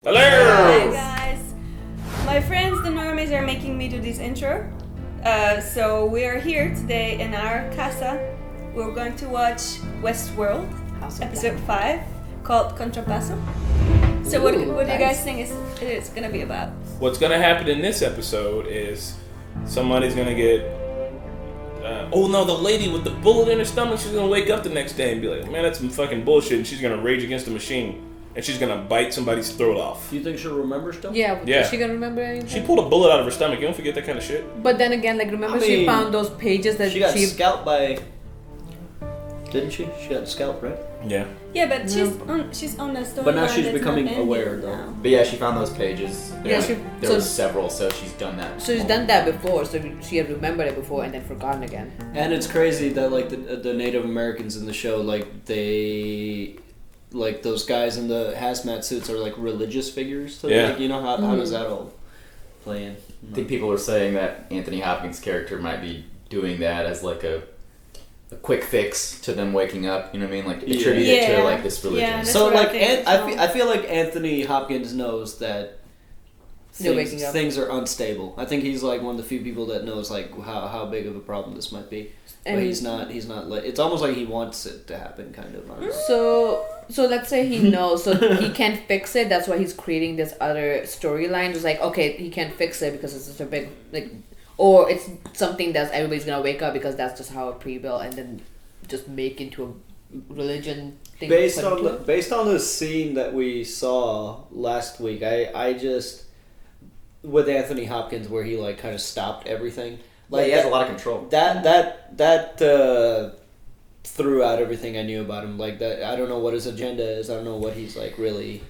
Hello! Hi guys! My friends, the Normies, are making me do this intro. So we are here today in our casa. We're going to watch Westworld, episode 5, called Contrapasso. So what do you guys think it's gonna be about? What's gonna happen in this episode is somebody's gonna get... the lady with the bullet in her stomach, she's gonna wake up the next day and be like, man, that's some fucking bullshit, and she's gonna rage against the machine. And she's gonna bite somebody's throat off. You think she'll remember stuff? Yeah. Yeah. Is she gonna remember anything? She pulled a bullet out of her stomach. You don't forget that kind of shit. But then again, remember she found those pages that she got scalped by. Didn't she? She got scalped, right? Yeah. Yeah, but she's on the story. But now she's becoming aware, though. now. But yeah, she found those pages. There were several, so she's done that. So she's done that before, so she had remembered it before and then forgotten again. And it's crazy that the Native Americans in the show, those guys in the hazmat suits are religious figures. So yeah. How does that all play in? I think people were saying that Anthony Hopkins' character might be doing that as a quick fix to them waking up. You know what I mean? Attribute it to this religion. Yeah, so I feel like Anthony Hopkins knows that things are unstable. I think he's one of the few people that knows how big of a problem this might be. But he's not it's almost like he wants it to happen, kind of. I don't know. So let's say he knows, so he can't fix it. That's why he's creating this other storyline. Just okay, he can't fix it because it's such a big or it's something that everybody's gonna wake up because that's just how it pre-built, and then just make into a religion thing. Based on the scene that we saw last week, I just with Anthony Hopkins where he kind of stopped everything. He has a lot of control. That threw out everything I knew about him. That I don't know what his agenda is. I don't know what he's really.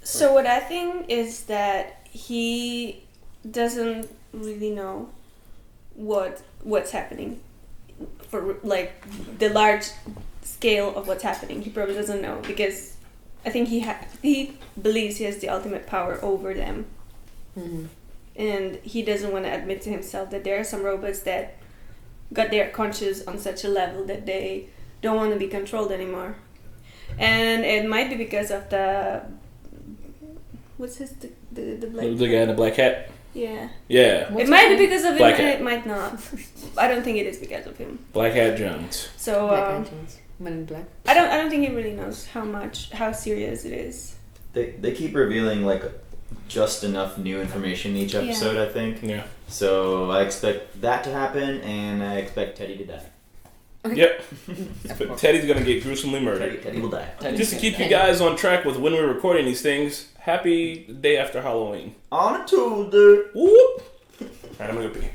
So what I think is that he doesn't really know what's happening for the large scale of what's happening. He probably doesn't know because I think he believes he has the ultimate power over them. Mm-hmm. And he doesn't want to admit to himself that there are some robots that got their conscious on such a level that they don't want to be controlled anymore. And it might be because of the black The guy in the black hat? Yeah. Yeah. It might be because of him Black and hat. it might not. I don't think it is because of him. Black Hat Jones. So Men in Black. I don't think he really knows how serious it is. They keep revealing just enough new information each episode. I think. Yeah. So I expect that to happen, and I expect Teddy to die. Okay. Yep. But Teddy's gonna get gruesomely murdered. Teddy will die. Just to keep you guys on track with when we're recording these things, happy day after Halloween. On a Tuesday. Whoop! Alright, I'm gonna go pee.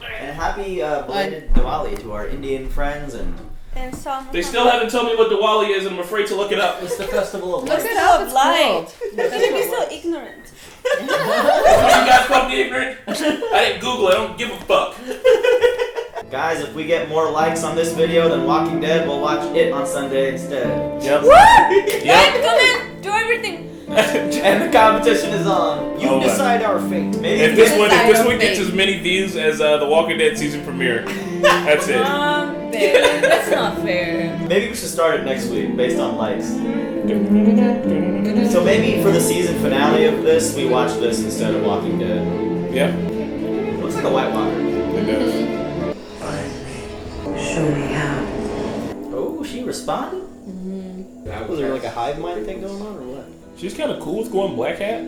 And happy belated Diwali to our Indian friends and. And some. They still haven't told me what Diwali is, and I'm afraid to look it up. It's the festival of Look lights. it up, It's light. cool. You're gonna be so ignorant. You guys call me ignorant? I didn't Google it, I don't give a fuck. Guys, if we get more likes on this video than Walking Dead, we'll watch it on Sunday instead. Yep. What? Yep. Come in, do everything. And the competition is on. You decide our fate. Maybe If this one Decide gets our as many views as the Walking Dead season premiere, that's it. Babe, that's not fair. maybe we should start it next week based on likes. So maybe for the season finale of this, we watch this instead of Walking Dead. Yep. It looks like a White Walker. It does. Show me how. Oh, she responded? Was there a hive mind thing going on or what? She's kind of cool with going black hat.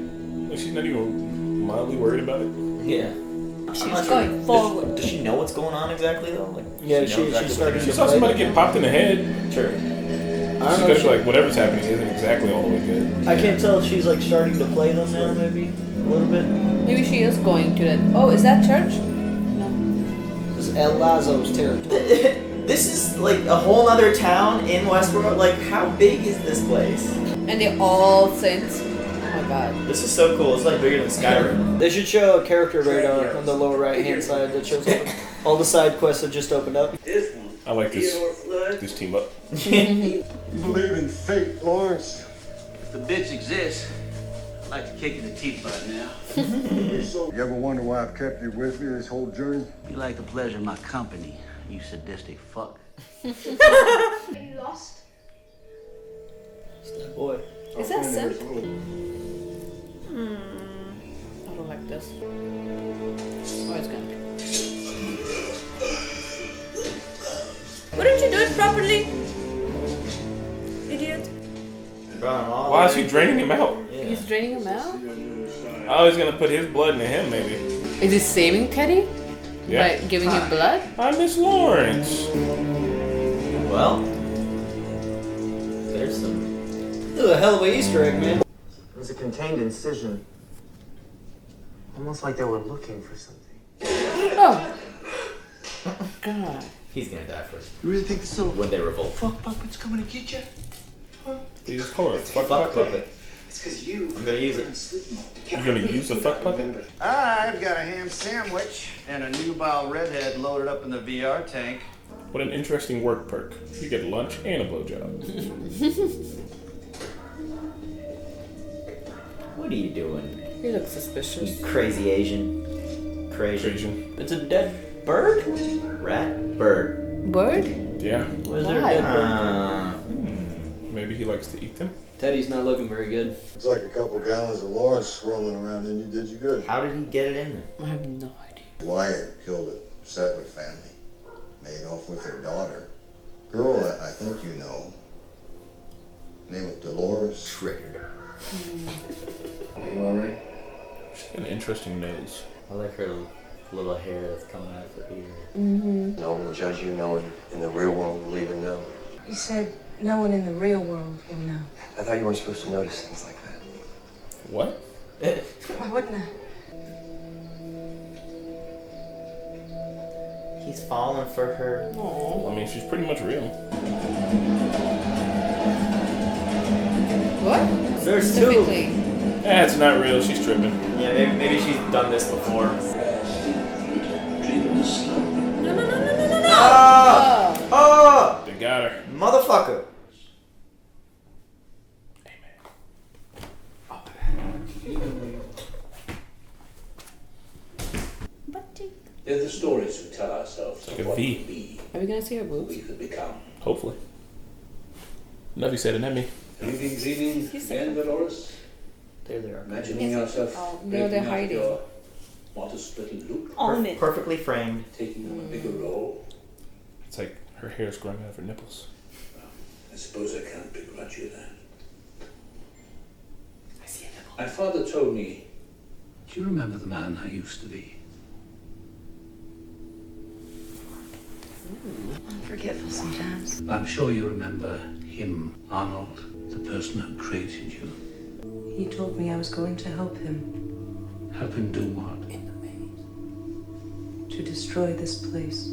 She's not even mildly worried about it. Yeah. She's going forward. Does she know what's going on exactly though? Yeah, she knows she started She saw somebody get popped in the head. Sure. I She's don't know. gonna be like, whatever's happening isn't exactly all the way good. I can't tell if she's starting to play them now, maybe a little bit. Maybe she is going to that. Oh, is that church? This is El Lazo's territory. This is a whole other town in Westworld. How big is this place? And they all saints. Oh my god. This is so cool. It's bigger than Skyrim. They should show a character radar on the lower right hand side that shows all the side quests that just opened up. I like this team up. You believe in fate, Lawrence? If the bitch exists, I'd like to kick in the teeth by now. You ever wonder why I've kept you with me this whole journey? You like the pleasure of my company, you sadistic fuck. Are you lost? It's that boy. Is that synth? I don't like this. Oh, it's gonna. Why didn't you do it properly? Idiot. Why is he draining him out? Yeah. He's draining him out? Oh, he's gonna put his blood into him, maybe. Is he saving Teddy? Yeah. By giving him blood? I'm Miss Lawrence. Well, there's some. This is a hell of a Easter egg, man. It was a contained incision. Almost like they were looking for something. Oh. God. He's gonna die first. You really think this little When they revolt. fuck puppet's coming to get you? He's color. Fuck Fuck puppet. puppet. It's because you. I'm gonna use it. You're gonna use a fuck puppet? I've got a ham sandwich and a nubile redhead loaded up in the VR tank. What an interesting work perk. You get lunch and a blowjob. What are you doing? He looks suspicious. You crazy Asian. Crazy. Asian. It's a dead bird? Rat? Bird. Bird? Yeah. Where's their dead bird? Maybe he likes to eat them. Teddy's not looking very good. It's like a couple gallons of Lawrence swirling around in you. Did you good? How did he get it in there? I have no idea. Wyatt killed a settler family. Made off with their daughter. Girl that I think you know. Name was Dolores. Triggered. Are you alright? She's got an interesting nose. I like her little hair that's coming out of her ear. No one will judge you. No one in the real world will even know. You said no one in the real world will know. I thought you weren't supposed to notice things like that. What? Why wouldn't I? He's falling for her. I mean, she's pretty much real. What? There's Specifically. It's not real. She's tripping. Yeah, maybe she's done this before. No. Oh! They got her. Motherfucker! They're the stories we tell ourselves Like of a what V. we be, Are we gonna see her what boobs? we could become. Hopefully. Nuffy said it, not me. Have you been dreaming again, Dolores? There they are. Imagining yourself Oh, no, breaking they're out hiding. your modest little loop, On it. Perfectly framed. taking on a bigger role. It's like her hair's growing out of her nipples. I suppose I can't begrudge you that. I see a nipple. My father told me, do you remember the man I used to be? I'm forgetful sometimes. I'm sure you remember him, Arnold, the person who created you. He told me I was going to help him Help him do what? to destroy this place.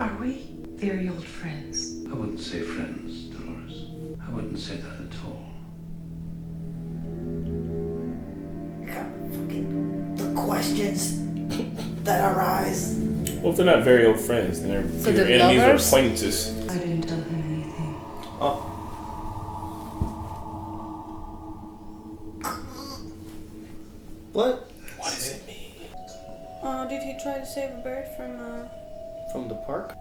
Are we very old friends? I wouldn't say friends, Dolores. I wouldn't say that at all. The questions that arise. Well, if they're not very old friends, then they're So either they're enemies lovers? or acquaintances. I didn't tell him anything. What? What does it mean? Oh, did he try to save a bird from From the park?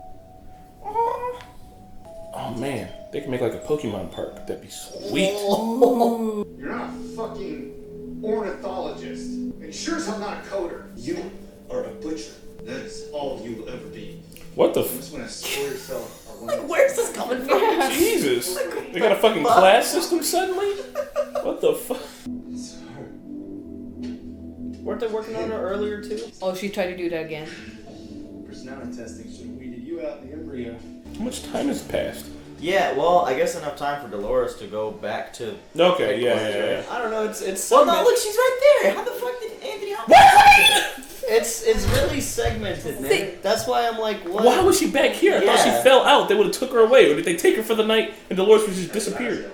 Oh man, they can make like a Pokemon park. That'd be sweet. You're not a fucking ornithologist. And sure as hell not a coder. You are a butcher. That is all you will ever be. What the You just want to score yourself. Where's this coming from? Jesus! They got a fucking class system suddenly? What the fuck? Weren't they working on her earlier too? Oh, she tried to do that again. Personality testing should have weeded you out in the embryo. How much time has passed? Yeah, well, I guess enough time for Dolores to go back to. Okay, yeah. I don't know. It's. Well, no, look, she's right there. How the fuck did Anthony Hopkins? It's really segmented, man. That's why I'm like, what? Why was she back here? I thought she fell out. They would have took her away, or did they take her for the night and Dolores was just disappeared?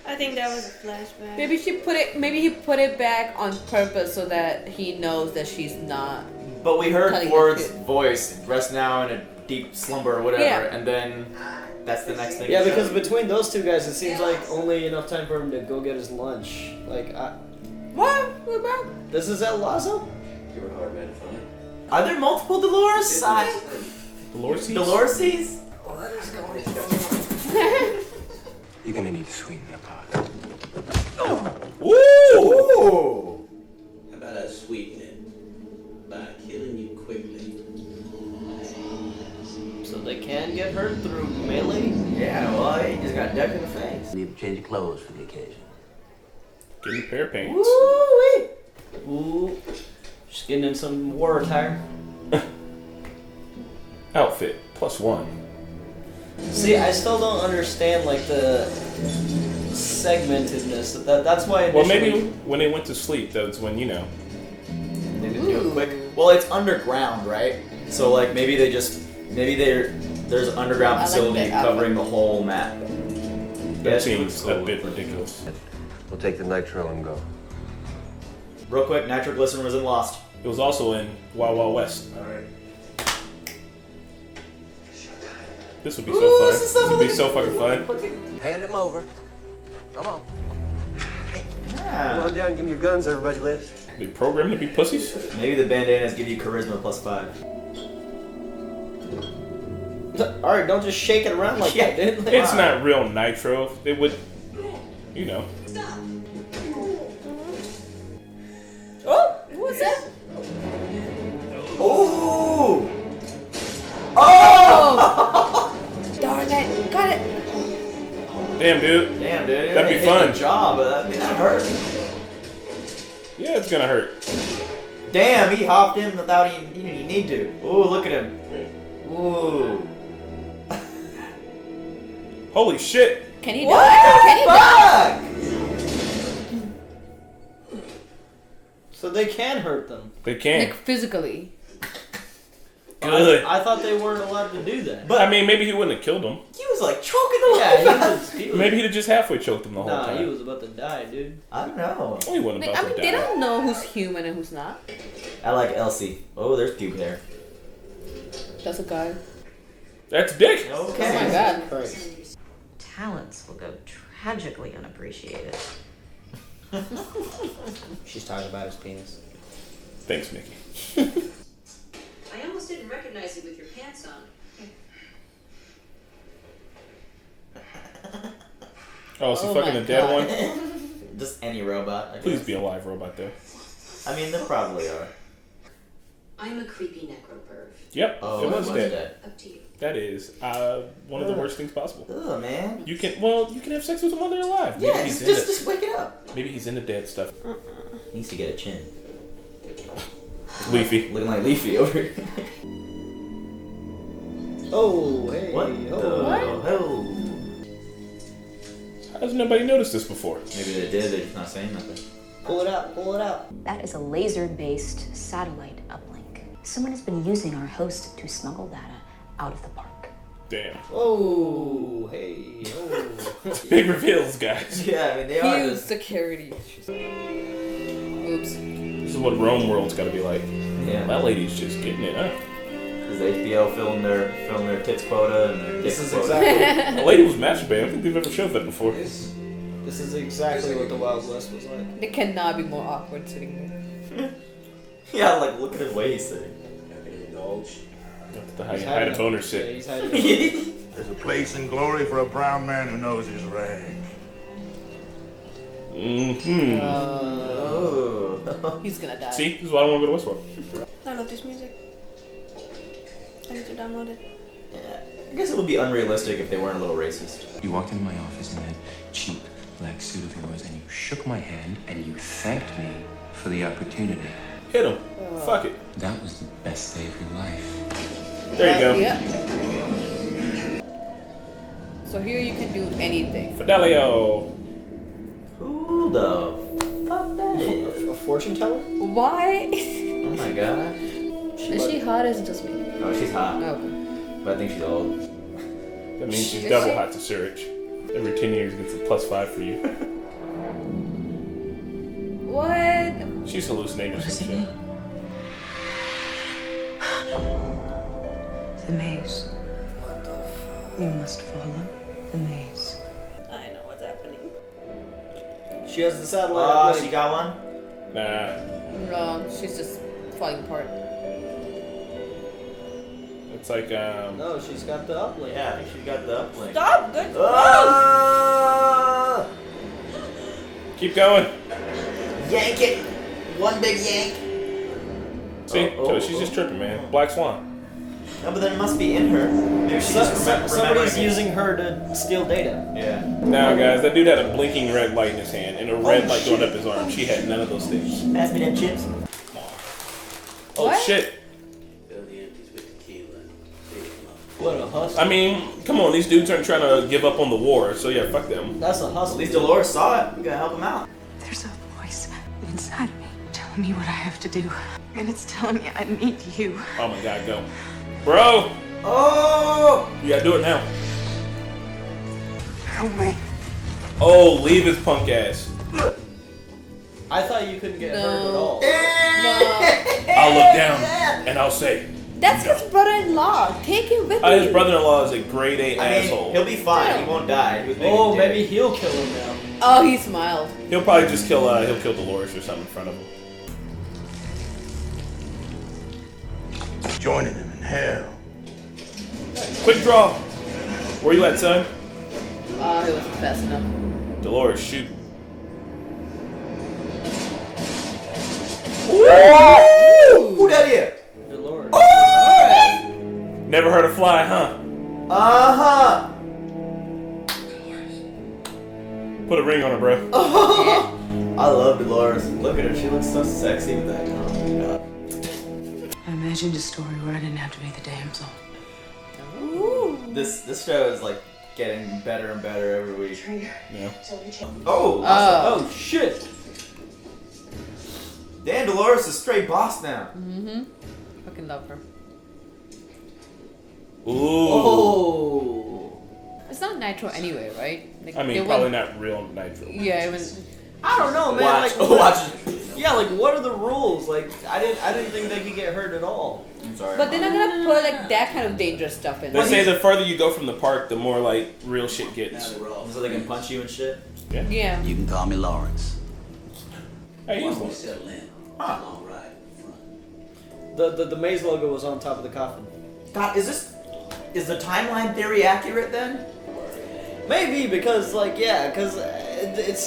I think that was a flashback. Maybe he put it back on purpose so that he knows that she's not. But we heard Telling Ford's the kid. voice, rest now in a deep slumber or whatever, Yeah. and then that's the next thing. Yeah, he because said. between those two guys, it seems like only enough time for him to go get his lunch. Like, What? We're back. this is El Lazo? You were a hard man to find. Are there multiple Dolores? Dolores? Dolores? What is going on? You're gonna need to sweeten the pot. Ooh! How about I sweeten it by killing you quickly? So they can get hurt through melee? Yeah, well, he just got ducked in the face. Need to change your clothes for the occasion. Give me a pair of pants. Woo-wee! Ooh. Just getting in some war attire. Outfit, +1. See, I still don't understand, like, the segmentedness. That's why initially... Well, maybe when they went to sleep, that's when, you know. They didn't do it quick. Well, it's underground, right? So, like, maybe there's an underground facility covering the whole map. That seems a bit ridiculous. We'll take the nitro and go. Real quick, nitroglycerin was in Lost. It was also in Wild Wild West. Alright. This would be so fun. This would be so fucking fun. Hand him over. Come on. Yeah. Come on down, give me your guns, everybody lives. They programmed to be pussies? Maybe the bandanas give you charisma +5. Alright, don't just shake it around like that, dude. Like, It's not real nitro. They would, you know. Oh, what's that? Ooh! Oh! Darn it! Got it. Damn, dude. Damn, dude. That'd be fun. Good job, but that hurt. Yeah, it's gonna hurt. Damn, he hopped in without even you need to. Ooh, look at him. Ooh. Holy shit. Can he die? Can he die? So they can hurt them. They can. Like physically. Good. I thought they weren't allowed to do that. But I mean, maybe he wouldn't have killed him. He was like choking the life he was, Maybe he'd have just halfway choked him the whole Nah, time. he was about to die, dude. I don't know. Well, he wasn't Like, about I mean, to they die. don't know who's human and who's not. I like Elsie. Oh, there's pubic hair. That's a guy. That's Dick. Okay. Oh my god. Talents will go tragically unappreciated. She's talking about his penis. Thanks, Mickey. I almost didn't recognize you with your pants on. Oh, is he fucking a dead one? Just any robot. I guess. Please be a live robot, though. I mean, there probably are. I'm a creepy necroperv. Yep, Oh, it was dead. dead. Up to you. That is one of the worst things possible. Ugh, man. You can have sex with him while they're alive. Yeah, Maybe he's just wake it up. Maybe he's into dead stuff. Needs to get a chin. Leafy. Looking like Leafy over here. Oh, hey. What Oh. the hell? How has nobody noticed this before? Maybe they did, they're just not saying nothing. Pull it out, pull it out. That is a laser-based satellite uplink. Someone has been using our host to smuggle data out of the park. Damn. Oh, hey, oh. Big reveals, guys. Yeah, I mean, they are. Huge security. Oops. This is what Rome World's gotta be like. Yeah. That lady's just getting it, huh? Because HBO filmed their tits quota and their This dick is quota. exactly. A lady was masturbating. I don't think they've ever showed that before. This is exactly what the Wild West was like. They cannot be more awkward sitting there. Yeah, like, look at the way he's sitting. How you hide a boner Yeah, sit. he's hiding. There's a place in glory for a brown man who knows his rag. Mm-hmm. Oh. He's gonna die. See? This is why I don't want to go to Westworld. I love this music. I need to download it. Yeah. I guess it would be unrealistic if they weren't a little racist. You walked into my office in that cheap black suit of yours and you shook my hand and you thanked me for the opportunity. Hit him. Fuck it. That was the best day of your life. There you go. Yeah. So here you can do anything. Fidelio. Who the fuck that is? A fortune teller? Why? Oh my god. Is she hot or is it just me? No, she's hot. Oh, okay. But I think she's old. That means she's Is double she? hot to Surge. Every 10 years gets a +5 for you. What? She's hallucinating or some shit. The maze. You must follow the maze. I know what's happening. She has the satellite. Oh, she got one? Nah. No, she's just falling apart. It's like No, she's got the uplink. Yeah, I think she's got the uplink. Stop! Good. Keep going. Yank it. One big yank. See, so she's just tripping, man. Black Swan. No, but then it must be in her. Maybe she's just somebody's using her to steal data. Yeah. Now, guys, that dude had a blinking red light in his hand and a red light going up his arm. She had none of those things. Pass me them chips. Oh What? shit! What a hustle. I mean, come on, these dudes aren't trying to give up on the war, so yeah, fuck them. That's a hustle. At least Dolores saw it. We gotta help him out. There's a voice inside me telling me what I have to do. And it's telling me I need you. Oh my god, go. Bro! Oh! You gotta do it now. Help me. Oh, leave his punk ass. I thought you couldn't get hurt at all. I'll look down and I'll say. That's his brother-in-law. Take him with His you. brother-in-law is a grade A asshole. He'll be fine. He won't die. He was making Oh, a maybe dick. he'll kill him now. Oh, he smiled. He'll probably just kill. He'll kill Dolores or something in front of him. Joining him in hell. Quick draw. Where you at, son? Oh, he wasn't fast enough. Dolores, shoot. Who that is? Dolores. Never heard of fly, huh? Uh-huh. Put a ring on her, bro. I love Dolores. Look at her. She looks so sexy with that. Oh my god. I imagined a story where I didn't have to be the damsel. This show is like getting better and better every week. Yeah. Oh. Oh shit. Dan Dolores is straight boss now. Mm-hmm. Fucking love her. Ooh. Oh. It's not Nitro anyway, right? Like, I mean, it probably went- not real nitro. Yeah, it was. I don't know, man. Watch. Like, Watch. Yeah, like what are the rules? Like I didn't think they could get hurt at all. I'm sorry. But they're not gonna put like that kind of dangerous stuff in. They say the further you go from the park, the more like real shit gets. So they can punch you and shit? Yeah. You can call me Lawrence. Hey, Once he's we settle in, all right. The maze logo was on top of the coffin. God, is the timeline theory accurate then? Maybe because it's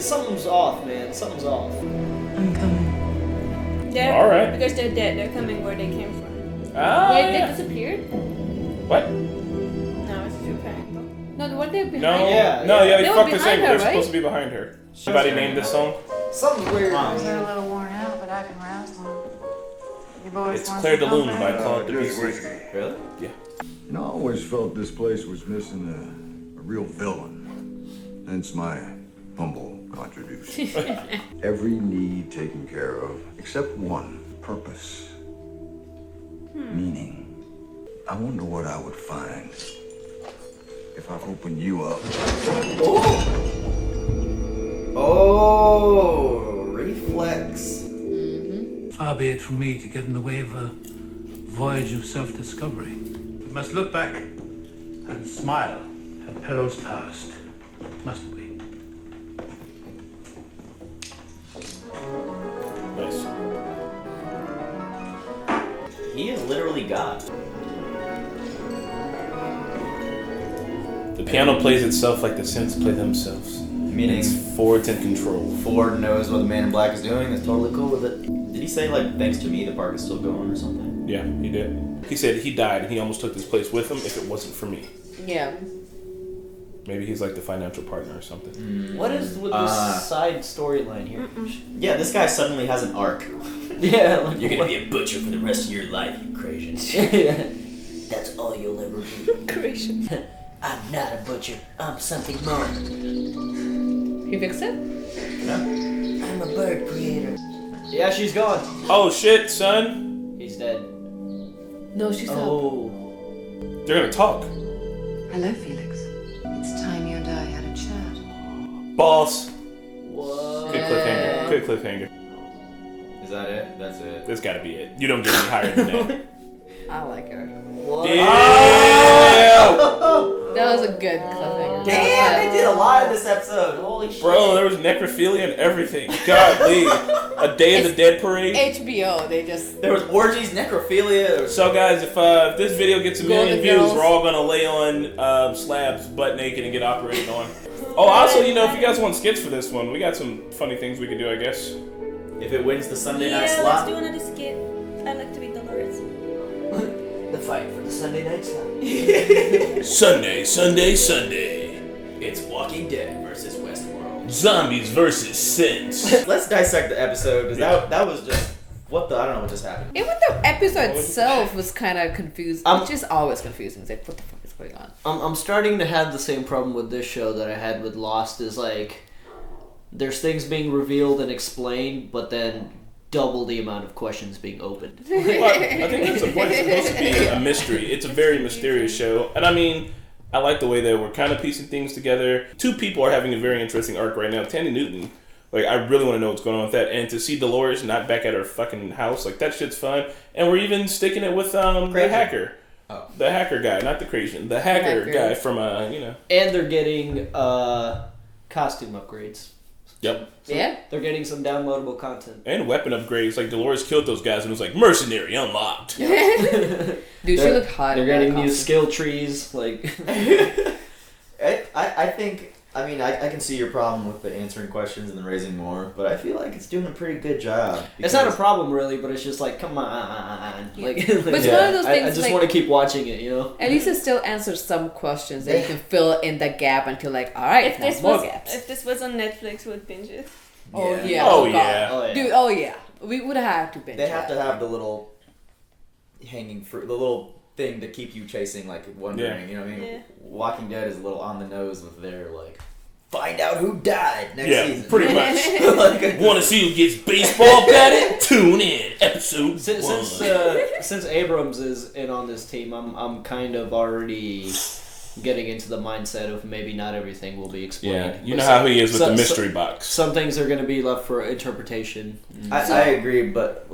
something's off, man. Something's off. I'm coming. They're, All right. Because they're dead. They're coming where they came from. Ah, Wait, yeah. they disappeared? What? No, it's too panicked. No, weren't they behind? No, Yeah, no, yeah, They they were fucked us behind in. her, They're right? supposed to be behind her. Somebody named this song? Something's weird. They're a little worn out, but I can rouse them. You boys It's want Claire some de Lune company? by Claude Debussy. Really? Yeah. You know, I always felt this place was missing a real villain. Hence my humble contribution. Every need taken care of, except one. Purpose. Meaning. I wonder what I would find if I opened you up. Oh, reflex. Far be it from me to get in the way of a voyage of self-discovery. We must look back and smile at perils past, mustn't we? Nice. He is literally God. The piano plays itself like the synths play themselves. Meaning It's Ford's in control. Ford knows what the man in black is doing. Is totally cool with it. Did he say like thanks to me the park is still going or something? Yeah, he did. He said he died and he almost took this place with him if it wasn't for me. Yeah. Maybe he's like the financial partner or something. What is with this side storyline here? Yeah, this guy suddenly has an arc. Yeah, like You're gonna be a butcher for the rest of your life, you crazy. That's all you'll ever be. Creation. I'm not a butcher. I'm something more. You fixed it? No. I'm a bird creator. Yeah, she's gone. Oh shit, son. He's dead. No, she's Oh. They're gonna talk. Hello, Felix. It's time you and I had a chat. Boss. What? Good cliffhanger. Good cliffhanger. Is that it? That's it. That's gotta be it. You don't get any higher than that. I like her. What? Yeah. That was a good cliffhanger. Damn, they did a lot in this episode. Holy shit. Bro, there was necrophilia and everything. Godly. A Day of the Dead parade. HBO, they just... There was orgies, necrophilia. So guys, if this video gets a million Golden views, Girls. we're all gonna lay on slabs butt naked and get operated on. Oh, also, if you guys want skits for this one, we got some funny things we can do, I guess. If it wins the Sunday night let's slot. do another skit. I like to be Dolores. The fight for the Sunday night slot. Sunday. It's Walking Dead versus Westworld. Zombies versus Sins. Let's dissect the episode, because that was just... I don't know what just happened. Even the episode itself was kind of confusing. Which is always confusing. It's like, what the fuck is going on? I'm starting to have the same problem with this show that I had with Lost. Is like, there's things being revealed and explained, but then double the amount of questions being opened. Well, I think that's the point. It's supposed to be a mystery. It's a very mysterious show. And I mean, I like the way that we're kind of piecing things together. Two people are having a very interesting arc right now. Tandy Newton. Like, I really want to know what's going on with that. And to see Dolores not back at her fucking house, like, that shit's fun. And we're even sticking it with the hacker. Oh. The hacker guy, not the Crazian. The hacker guy from, And they're getting costume upgrades. Yep. So they're getting some downloadable content. And weapon upgrades. Like, Dolores killed those guys and was like, mercenary unlocked. Dude, she looked hot. They're getting new skill trees. Like, I think... I mean, I can see your problem with the answering questions and the raising more, but I feel like it's doing a pretty good job. It's not a problem, really, but it's just like, come on. But it's one of those things, I just like, want to keep watching it, At least it still answers some questions that you can fill in the gap until, like, alright, more gaps. If this was on Netflix, we'd binge it. Oh, yeah. Oh, yeah. Dude, oh, yeah. We would have to binge They have to have the little hanging fruit, the little thing to keep you chasing, like, wondering, you know what I mean? Yeah. Walking Dead is a little on the nose with their, like, find out who died next season. Pretty much. Want to see who gets baseball batted? Tune in, episode 1. Since Abrams is in on this team, I'm kind of already getting into the mindset of maybe not everything will be explained. Yeah, you know how he is with the mystery box. Some things are going to be left for interpretation. I agree, but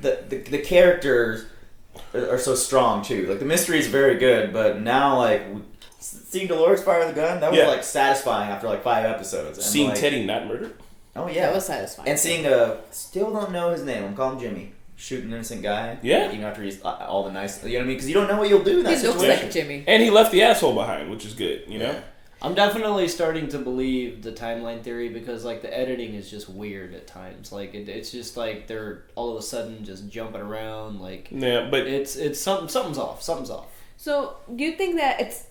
the characters are so strong too. Like, the mystery is very good, but now, like, seeing Dolores fire the gun, that was like satisfying after like 5 episodes. And seeing like, Teddy not murdered? Oh yeah. That was satisfying. And seeing still don't know his name, I'm calling him Jimmy. Shoot an innocent guy. Yeah. Even after he's all the nice, you know what I mean? Because you don't know what you'll do in that situation. He looks like Jimmy. And he left the asshole behind, which is good, you know? I'm definitely starting to believe the timeline theory because, like, the editing is just weird at times. Like, it's just like they're all of a sudden just jumping around. Like, yeah, but it's something's off. Something's off. So, do you think that it's...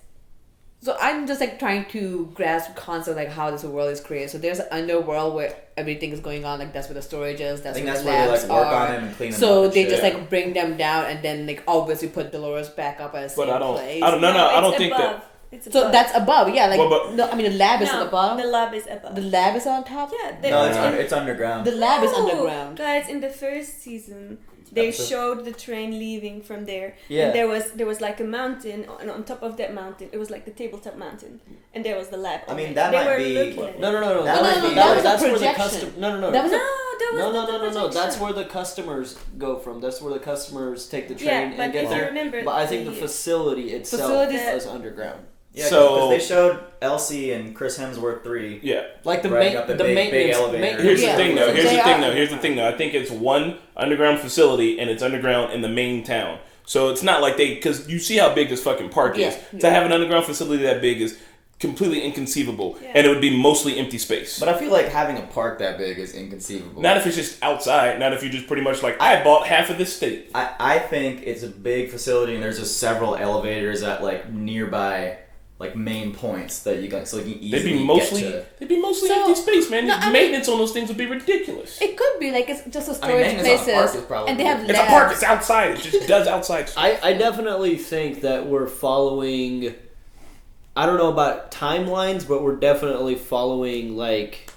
So, I'm just, like, trying to grasp concept, like, how this world is created. So, there's an underworld where everything is going on. Like, that's where the storage is. That's where the labs they, like, work are. on them and clean them so, up they and just, shit. like, bring them down and then, like, obviously put Dolores back up at the same place. I don't think that... It's so above. that's above, yeah. Like, well, no, I mean, the lab is No, at the bottom. The lab is above. The lab is on top. Yeah. No, it's underground. The lab is No, underground. Guys, in the first season, they showed the train leaving from there. Yeah. And there was like a mountain, and on top of that mountain, it was like the tabletop mountain, and there was the lab. I mean, that might be... No. That's where the custom. No. That's where the customers go from. That's where the customers take the train and get there. Remember, but I think the facility itself is underground. Yeah, because they showed Elsie and Chris Hemsworth 3. Yeah. Like the big elevator. Here's the thing though. I think it's one underground facility and it's underground in the main town. So it's not like because you see how big this fucking park is. To have an underground facility that big is completely inconceivable, and it would be mostly empty space. But I feel like having a park that big is inconceivable. Not if it's just outside. Not if you just pretty much like, I bought half of this state. I think it's a big facility and there's just several elevators at like nearby like main points that you got, so you can easily They'd be mostly empty space, man. Maintenance on those things would be ridiculous. It could be like it's just a storage places, and they have labs. It's a park. It's outside. It just does outside stuff. I definitely think that we're following. I don't know about timelines, but we're definitely following like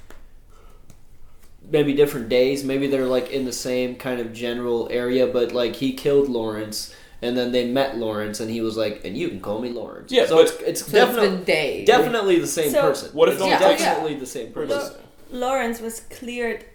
maybe different days. Maybe they're like in the same kind of general area, but like he killed Lawrence. And then they met Lawrence, and he was like, "And you can call me Lawrence." Yeah, so it's definitely the same person. What if definitely the same person? Lawrence was cleared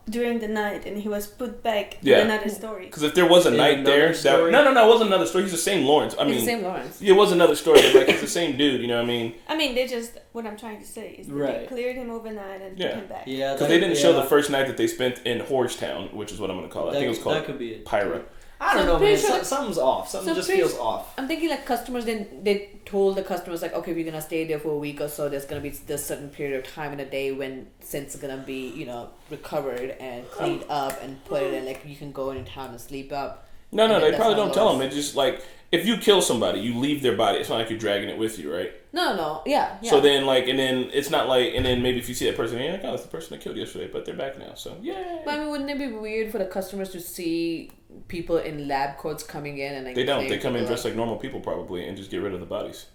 during the night, and he was put back Yeah. in another story. Because if there was a night there, no, it wasn't another story. He's the same Lawrence. I mean, the same Lawrence. Yeah, it was another story. But like, it's the same dude. You know what I mean? I mean, they just what I'm trying to say is that they cleared him overnight and put him back. Yeah, because they didn't show the first night that they spent in Horstown, which is what I'm going to call it. I think it was called that could be it. Pyra. I don't know, man. Something's off. Something just feels off. I'm thinking like customers. Then they told the customers like, okay, we're gonna stay there for a week or so. There's gonna be this certain period of time in a day when since it's gonna be recovered and cleaned up and put it in like you can go in town and sleep up. No, they probably don't tell them. They just like if you kill somebody, you leave their body. It's not like you're dragging it with you, right? No, yeah. So then and then it's not like and then maybe if you see that person, you're like, oh, that's the person that killed yesterday, but they're back now. So yeah. But I mean, wouldn't it be weird for the customers to see people in lab coats coming in and like they don't. They come in dressed like normal people probably and just get rid of the bodies.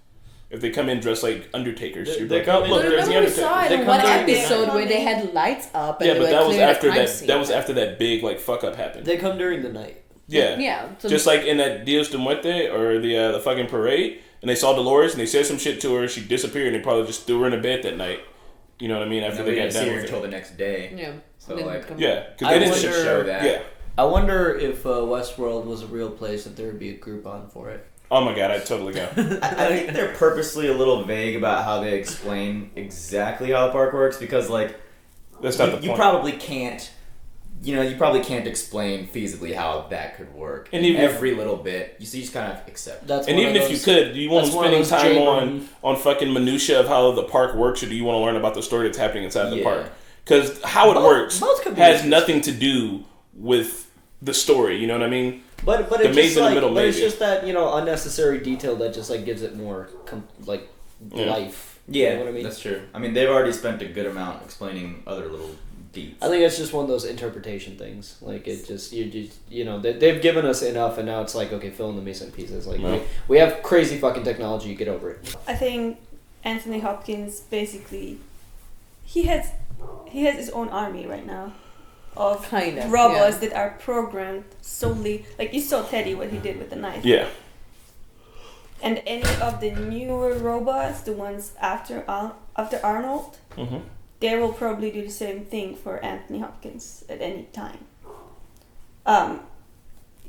If they come in dressed like Undertakers, you're like, oh look, there's the Undertaker. We saw it in one episode where they had lights up. And but that was after that. Scene. That was after that big like fuck up happened. They come during the night. Yeah. So just like in that Dios de Muerte or the fucking parade, and they saw Dolores and they said some shit to her. She disappeared and they probably just threw her in a bed that night. You know what I mean? After they got done with until the next day. Yeah. So like, because they didn't show that. Yeah. I wonder if Westworld was a real place, if there would be a Groupon for it. Oh my god, I'd totally go. I think they're purposely a little vague about how they explain exactly how the park works because like that's not the point. You probably can't. You probably can't explain feasibly how that could work. And even every little bit, you just kind of accept. And even if you could, do you want them spending time on fucking minutia of how the park works, or do you want to learn about the story that's happening inside the park? Because how it works has nothing to do with the story. You know what I mean? But it's just like, it's just that unnecessary detail that just like gives it more life. Yeah, you know what I mean? That's true. I mean, they've already spent a good amount explaining other little. I think it's just one of those interpretation things. Like it just they've given us enough, and now it's like okay, fill in the missing pieces. Like we have crazy fucking technology. Get over it. I think Anthony Hopkins basically he has his own army right now of robots that are programmed solely. Like you saw Teddy what he did with the knife. Yeah. And any of the newer robots, the ones after Arnold. Mm-hmm. They will probably do the same thing for Anthony Hopkins at any time.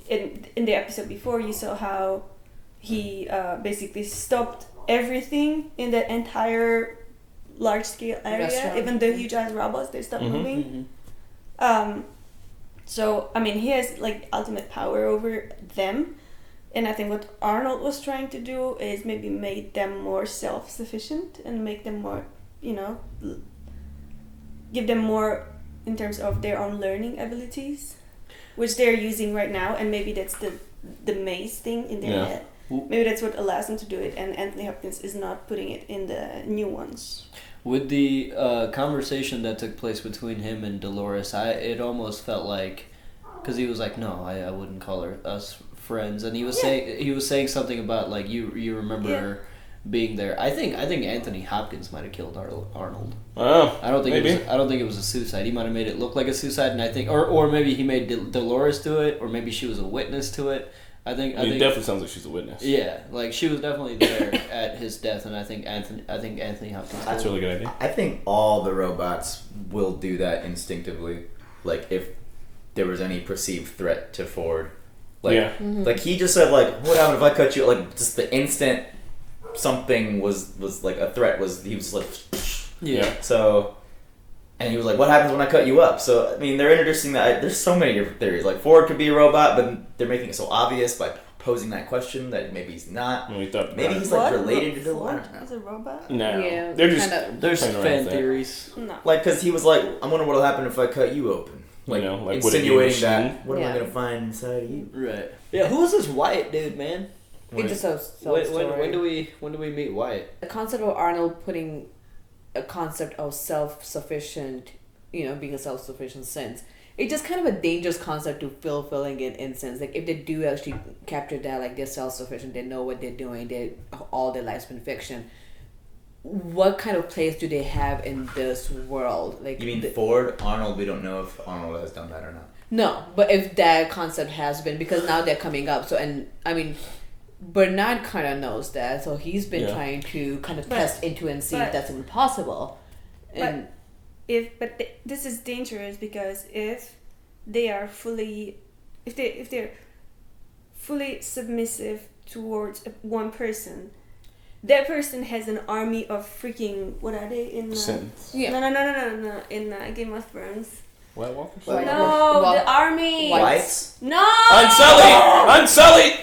In the episode before, you saw how he basically stopped everything in the entire large-scale area, even the huge ass robots, they stopped moving. Mm-hmm. So, I mean, he has like ultimate power over them. And I think what Arnold was trying to do is maybe make them more self-sufficient and make them more, give them more in terms of their own learning abilities, which they're using right now, and maybe that's the maze thing in their head. Maybe that's what allows them to do it, and Anthony Hopkins is not putting it in the new ones. With the conversation that took place between him and Dolores, it almost felt like, because he was like, no, I wouldn't call us friends, and he was saying something about like you remember being there. I think Anthony Hopkins might have killed Arnold. Oh, I don't think it was a suicide. He might have made it look like a suicide, and I think, or maybe he made Dolores do it, or maybe she was a witness to it. I think it definitely sounds like she's a witness. Yeah, like she was definitely there at his death, and I think Anthony Hopkins. That's a really good idea. I think all the robots will do that instinctively. Like if there was any perceived threat to Ford, like he just said, like, what happened if I cut you? Like just the instant something was like a threat he was like, So, and he was like, what happens when I cut you up? So I mean, they're introducing that. There's so many different theories. Like Ford could be a robot, but they're making it so obvious by posing that question that maybe he's not. Maybe he's like related to Dolores. Is a robot? No, yeah, they're just there's fan theories. No, like because he was like, I wonder what'll happen if I cut you open. Like, insinuating that. What am I gonna find inside of you? Right. Yeah. Who is this Wyatt dude, man? It's a when do we meet Wyatt? The concept of Arnold putting a concept of self-sufficient, being a self-sufficient sense. It's just kind of a dangerous concept to fulfilling it in sense. Like if they do actually capture that, like they're self-sufficient, they know what they're doing, all their life's been fiction. What kind of place do they have in this world? Like you mean Ford, Arnold? We don't know if Arnold has done that or not. No, but if that concept has been, because now they're coming up. So, and I mean, Bernard kind of knows that, so he's been trying to kind of test into and see if that's even possible. And this is dangerous because if they're fully submissive towards one person, that person has an army of freaking, what are they in no in Game of Thrones. White Walkers? No, the army. Whites? No. Unsullied.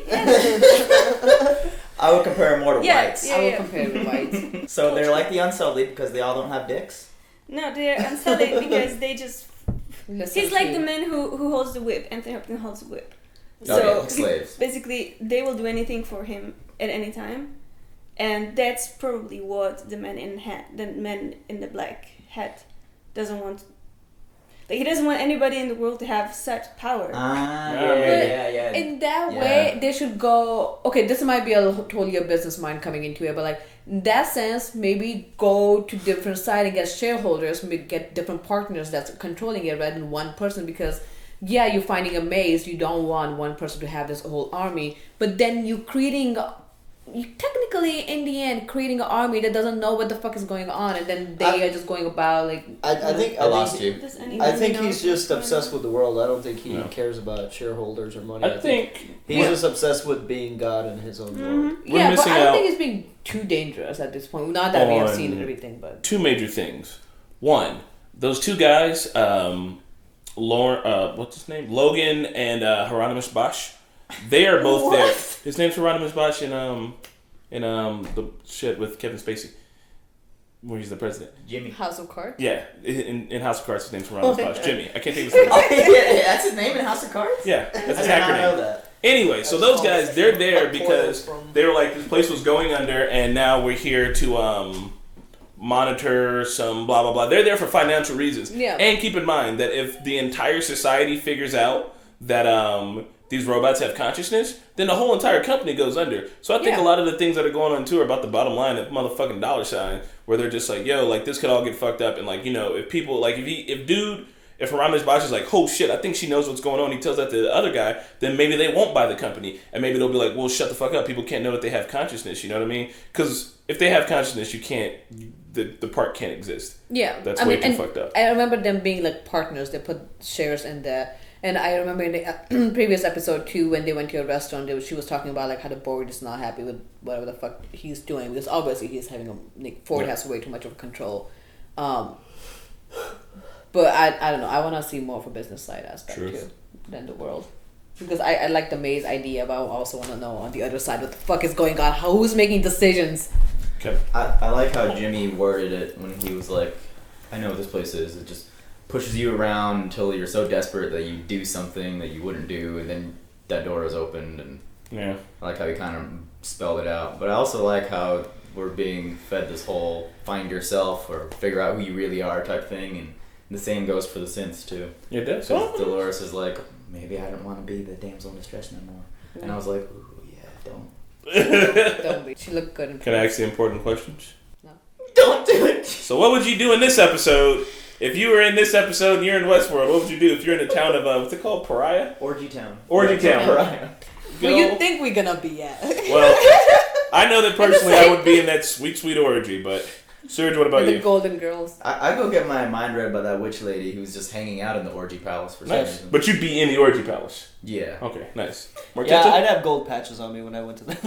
Yes. I would compare them more to whites. I would compare them to whites. So they're like the Unsullied because they all don't have dicks? No, they're Unsullied because they just... He's like the man who holds the whip. Anthony Hopkins holds the whip. So slaves. Basically, they will do anything for him at any time. And that's probably what the man in the black hat doesn't want. Like, he doesn't want anybody in the world to have such power. Yeah. In that way, they should go... Okay, this might be totally a business mind coming into it, but like, in that sense, maybe go to different side and get shareholders, maybe get different partners that's controlling it rather than one person, because you're finding a maze, you don't want one person to have this whole army, but then you technically in the end creating an army that doesn't know what the fuck is going on, and then they are just going about like... I think he's just obsessed with the world. I don't think he cares about shareholders or money. I think he's just obsessed with being God in his own world. Yeah, but I don't think it's being too dangerous at this point. Not that we have seen everything, but... Two major things. One, those two guys, what's his name? Logan and Hieronymus Bosch. They are both there. His name's Hieronymus Bosch in the shit with Kevin Spacey, where he's the president. Jimmy. House of Cards? Yeah, in House of Cards, his name's Hieronymus Bosch. Jimmy. I can't think of his name. That's his name in House of Cards? Yeah, that's his I hacker did not know name. that. Anyway, so those guys, they're there because they were like, this place was going under, and now we're here to monitor some blah blah blah. They're there for financial reasons. Yeah. And keep in mind that if the entire society figures out that these robots have consciousness, then the whole entire company goes under. So I think a lot of the things that are going on too are about the bottom line of motherfucking dollar sign, where they're just like, yo, like this could all get fucked up, and like, you know, if people like if Hieronymus Bosch is like, oh shit, I think she knows what's going on, he tells that to the other guy, then maybe they won't buy the company, and maybe they'll be like, well, shut the fuck up, people can't know that they have consciousness, you know what I mean? Because if they have consciousness, you can't, the part can't exist. Yeah, that's way too fucked up. I remember them being like partners. They put shares in the. And I remember in the previous episode too, when they went to a restaurant, she was talking about like how the board is not happy with whatever the fuck he's doing, because obviously he's having Ford has way too much of control. But I don't know. I want to see more of a business side aspect too than the world, because I like the maze idea, but I also want to know on the other side what the fuck is going on. Who's making decisions? Okay. I like how Jimmy worded it when he was like, I know what this place is. It just pushes you around until you're so desperate that you do something that you wouldn't do, and then that door is opened. And I like how he kind of spelled it out. But I also like how we're being fed this whole find yourself or figure out who you really are type thing, and the same goes for the synths too. It does. So Dolores is like, maybe I don't want to be the damsel in distress no more. And I was like, ooh, yeah, don't. Don't be. She looked good. Can I ask the important questions? No. Don't do it. So what would you do in this episode? If you were in this episode and you're in Westworld, what would you do if you're in the town of, what's it called, Pariah? Orgy Town. Orgy Town. Pariah. Where you think we're gonna be at? Well, I know that personally I would be in that sweet, sweet orgy, but Serge, what about the you? Golden Girls. I go get my mind read by that witch lady who's just hanging out in the orgy palace for some reason. But you'd be in the orgy palace. Yeah. Okay, nice. Yeah, I'd have gold patches on me when I went to that.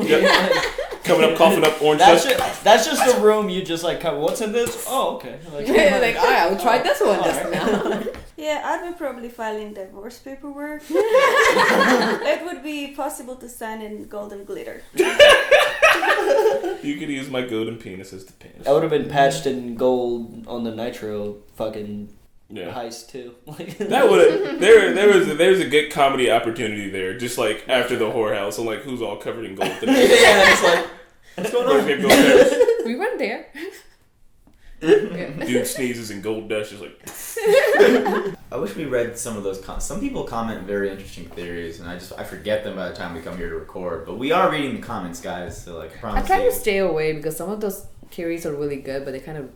Coming up, coughing up orange that's juice. That's just a room you just like cover. What's in this? Oh, okay. Like, like, all right, I'll try this one just now. Yeah, I'd be probably filing divorce paperwork. It would be possible to sign in golden glitter. You could use my golden penis as the penis. I would have been patched in gold on the Nitro fucking heist too. That would there was a good comedy opportunity there. Just like after the whorehouse, I'm like, who's all covered in gold? Yeah, it's like, what's going on? We weren't there. Dude sneezes and gold dust is like. I wish we read some of those. Some people comment very interesting theories, and I forget them by the time we come here to record. But we are reading the comments, guys. So like, I try to stay away because some of those theories are really good, but they kind of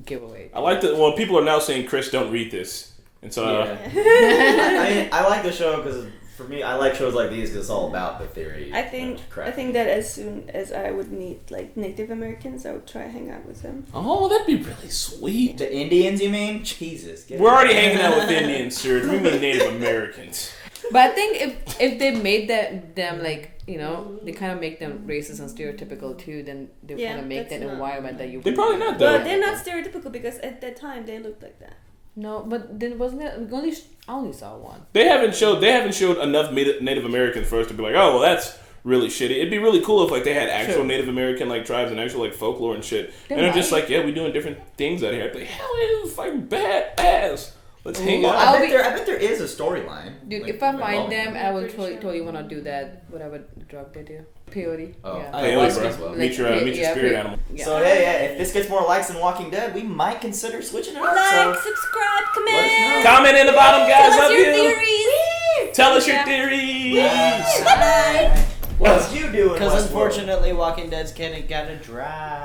give away. I like that. Well, people are now saying, "Chris, don't read this," and so. I mean, I like the show because For me, I like shows like these because it's all about the theory. I think that as soon as I would meet like Native Americans, I would try to hang out with them. Oh, that'd be really sweet. The Indians, you mean? Jesus. We're already hanging out with Indians, sir. We mean Native Americans. But I think if they made them like, you know, they kind of make them racist and stereotypical too, then they kind of make that environment that you. They're probably not though. But they're not stereotypical because at that time they looked like that. No, but then wasn't it? I only saw one. They haven't showed enough Native Americans for us to be like, oh well, that's really shitty. It'd be really cool if like they had actual Native American like tribes and actual like folklore and shit. And they're just like, yeah, we doing different things out here. I'd be like, hell, it is fucking badass. Let's hang out. I bet there is a storyline. Dude, like, if I find them, I will totally want to do that. Whatever drug they do. Peyote. Oh, yeah. Peyote, bro. Meet your spirit animal. Yeah. So hey, if this gets more likes than Walking Dead, we might consider switching it up. Like, subscribe, comment. Comment in the bottom, guys. Tell us Love your you. theories. Tell us your theories. Bye. What's you doing? Because unfortunately, Walking Dead's kind of dry.